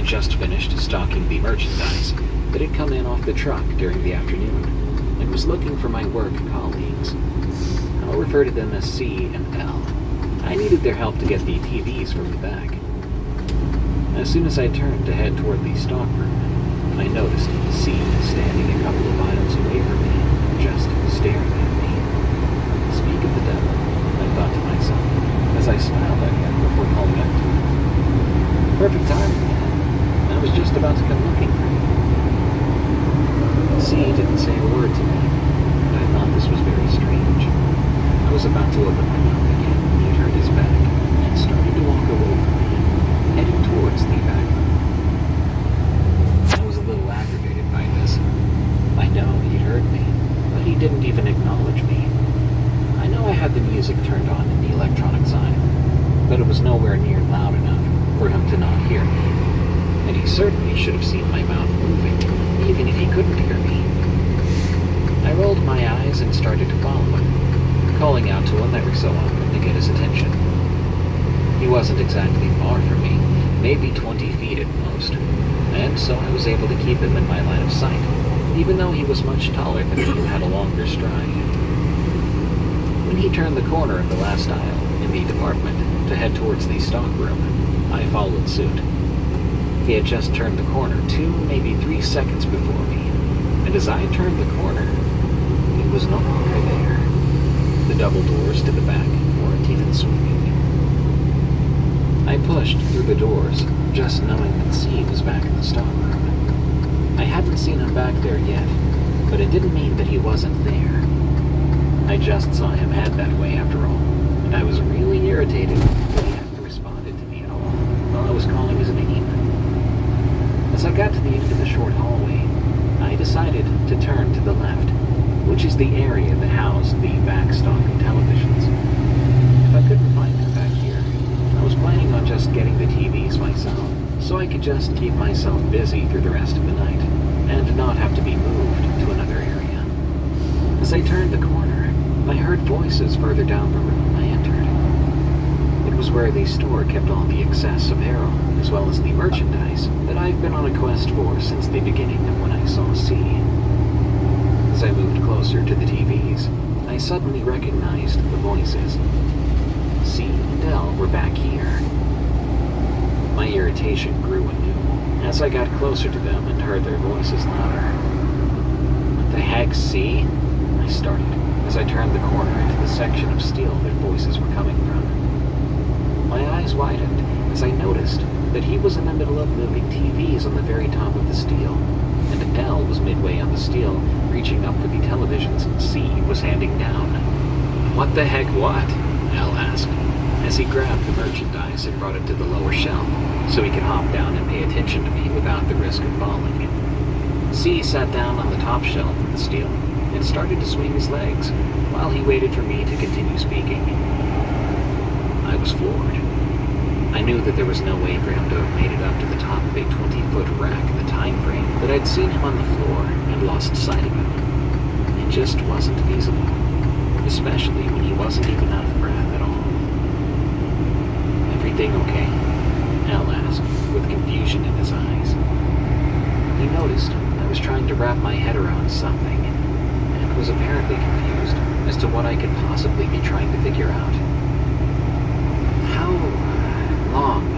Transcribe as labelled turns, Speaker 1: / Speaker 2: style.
Speaker 1: just finished stocking the merchandise that had come in off the truck during the afternoon and was looking for my work colleagues. I'll refer to them as C and L. I needed their help to get the TVs from the back. As soon as I turned to head toward the stock room, I noticed C standing a couple of aisles away from me, just staring at me. Speak of the devil, I thought to myself, as I smiled at him before calling out to him. Perfect timing, man. I was just about to come looking for you. C didn't say a word to me, but I thought this was very strange. I was about to open my mouth again when he turned his back and started to walk away from me, heading towards the back room. I was a little aggravated by this. I know he'd heard me, but he didn't even acknowledge me. I know I had the music turned on in the electronic side, but it was nowhere near loud enough for him to not hear me. And he certainly should have seen my mouth moving, even if he couldn't hear me. I rolled my eyes and started to follow him, calling out to him every so often to get his attention. He wasn't exactly far from me, maybe 20 feet at most, and so I was able to keep him in my line of sight, even though he was much taller than me and had a longer stride. When he turned the corner of the last aisle in the department to head towards the stock room, I followed suit. He had just turned the corner 2, maybe 3 seconds before me, and as I turned the corner, he was no longer there. The double doors to the back weren't even swinging. I pushed through the doors, just knowing that C was back in the stock room. I hadn't seen him back there yet, but it didn't mean that he wasn't there. I just saw him head that way after all, and I was really irritated that he hadn't responded to me at all while I was calling his name. As I got to the end of the short hallway, I decided to turn to the left, which is the area that housed the back stock televisions. If I couldn't find him back here, I was planning on just getting the TVs myself, so I could just keep myself busy through the rest of the night, and not have to be moved to another area. As I turned the corner, I heard voices further down the room I entered. It was where the store kept all the excess apparel, as well as the merchandise that I've been on a quest for since the beginning of when I saw C. As I moved closer to the TVs, I suddenly recognized the voices. C and L were back here. My irritation grew anew as I got closer to them and heard their voices louder. What the heck, C? I started as I turned the corner into the section of steel their voices were coming from. My eyes widened as I noticed that he was in the middle of moving TVs on the very top of the steel, and L was midway on the steel, reaching up for the televisions C was handing down. What the heck what? L asked, as he grabbed the merchandise and brought it to the lower shelf, so he could hop down and pay attention to me without the risk of falling. C sat down on the top shelf of the steel and started to swing his legs while he waited for me to continue speaking. I was floored. I knew that there was no way for him to have made it up to the top of a 20-foot rack in the time frame that I'd seen him on the floor and lost sight of him. It just wasn't feasible, especially when he wasn't even out of breath at all. Everything okay? Al asked, with confusion in his eyes. He noticed I was trying to wrap my head around something, and was apparently confused as to what I could possibly be trying to figure out. How long